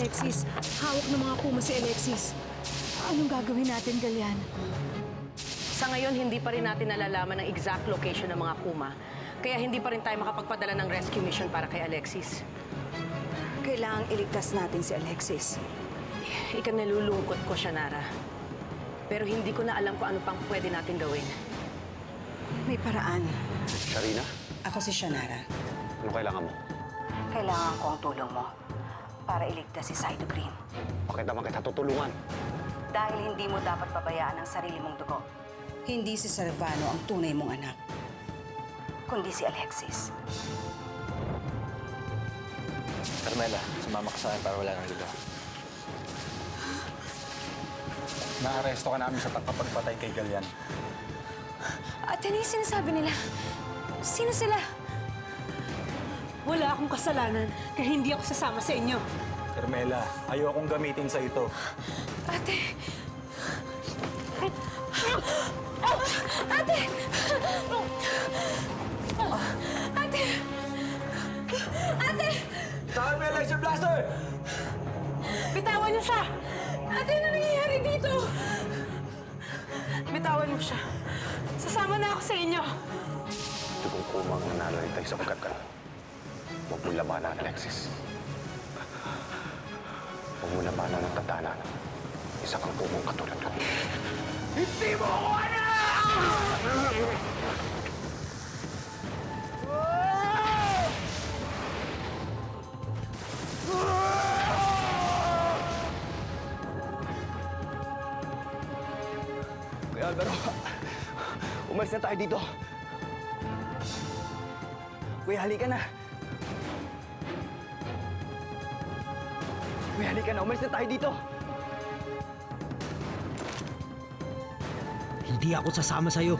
Alexis. Hawak ng mga kuma si Alexis. Anong gagawin natin, Galian? Sa ngayon, hindi pa rin natin nalalaman ang exact location ng mga kuma. Kaya hindi pa rin tayo makapagpadala ng rescue mission para kay Alexis. Kailangang iligtas natin si Alexis. Nalulungkot ko siya, Nara. Pero hindi ko na alam kung ano pang pwede natin gawin. May paraan. Sharina, Ako si Shannara. ano kailangan mo? Kailangan ko ang tulong mo para iligtas si Saido Green. Bakit naman kita tutulungan? Dahil hindi mo dapat pabayaan ang sarili mong dugo. Hindi si Salvano ang tunay mong anak, kundi si Alexis. Carmela, sumama ka sa akin para wala nang gulo. Naaresto ka namin sa pagpatay kay Galian. Ate, ano yung sinasabi nila? Sino sila? Wala akong kasalanan, kaya hindi ako sasama sa inyo. Carmela, ayokong gamitin sa ito. Ate! Ate! Ate! Ate! Carmela, it's your blaster! Bitawan niyo siya! Ate, ano nangyayari dito? Bitawan mo siya. Sasama na ako sa inyo. Ito kong kumang nananalig tayo sa pagkakala. Huwag mo labanan, Alexis. Huwag mo labanan ng tatanan. Isa kang kumang katulad ko. Hindi mo ako Kuya Alvaro, umalis na tayo dito. Kuya, halika na. Kuya, halika na. Umalis na tayo dito. Hindi ako sasama sa'yo.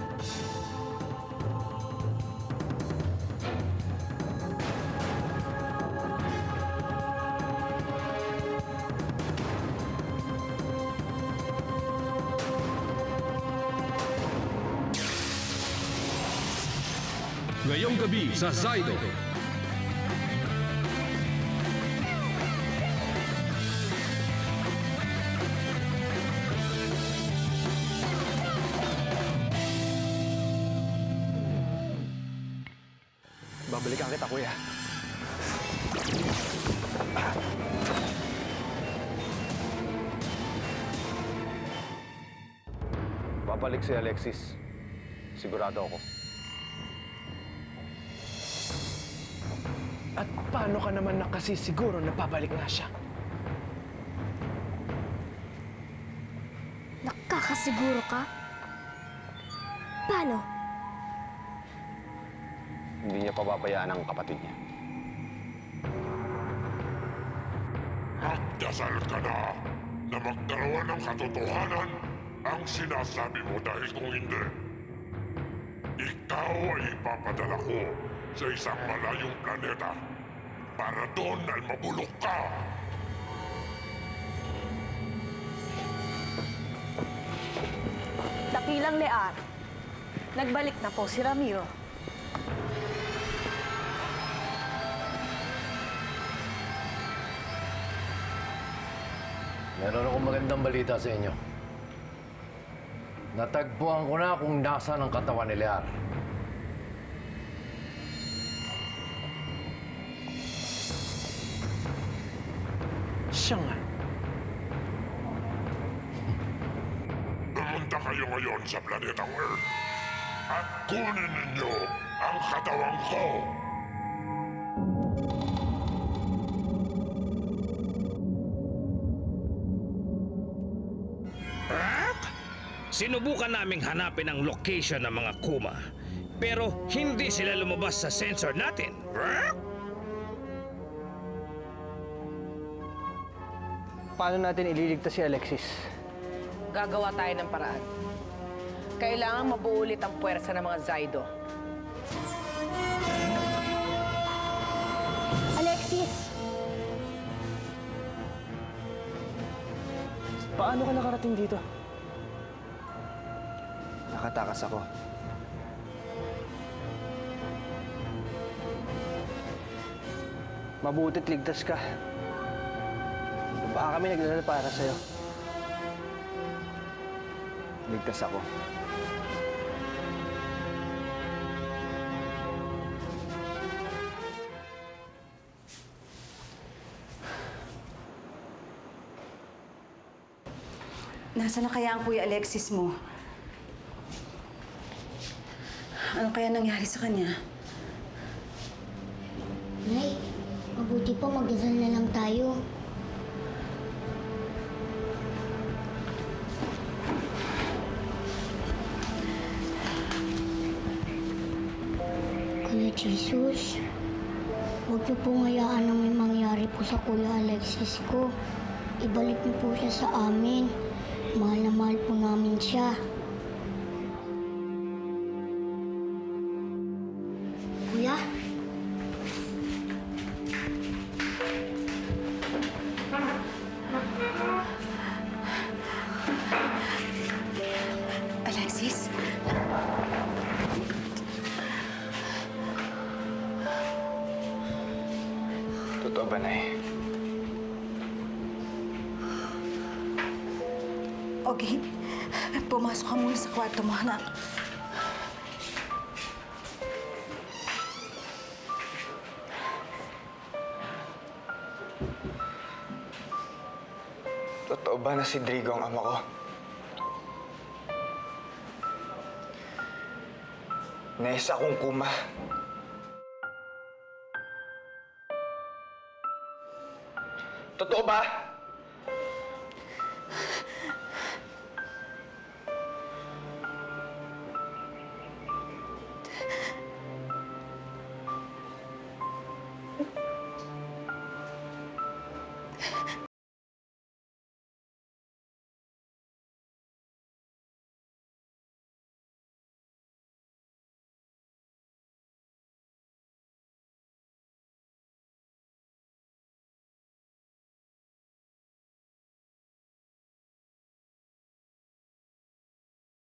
Ngayong gabi sa Zaido. Babalikan kita, kuya. Babalik si Alexis. Sigurado ako. At paano ka naman nakasisiguro na babalik nga siya? Nakakasiguro ka? Paano? Hindi niya pababayaan ang kapatid niya. At dasal ka na na magkaroon ng katotohanan ang sinasabi mo dahil kung hindi, ikaw ay ipapadala ko sa isang malayong planeta para doon ay mabulok ka. Dakilang Lear, nagbalik na po si Ramiro. Meron akong magandang balita sa inyo. Natagpuan ko na kung nasaan ang katawan ni Lear. Siya nga. Pumunta kayo ngayon sa planetang Earth at kunin ninyo ang katawan ko. Sinubukan naming hanapin ang location ng mga kuma. Pero hindi sila lumabas sa sensor natin. Paano natin ililigtas si Alexis? Gagawa tayo ng paraan. Kailangan mabuo ulit ang puwersa ng mga Zaido. Alexis! Paano ka nakarating dito? Nakatakas ako. Mabutit ligtas ka. Baka kami nagdala para sa'yo. Ligtas ako. Nasaan na kaya ang Kuya Alexis mo? Ano kaya nangyari sa kanya? Nay, mabuti pa magdasal na lang tayo. Kuya Jesus, huwag niyo pong hayaan na may mangyari po sa Kuya Alexis ko. Ibalik niyo po siya sa amin. Mahal na mahal po namin siya. Kuya? Alexis? Totoo ba, Nay? Okay, pumasok ka muna sa kwarto mo, anak. Totoo ba na si Drigo ang ama ko? Na isa akong kuma. Totoo ba?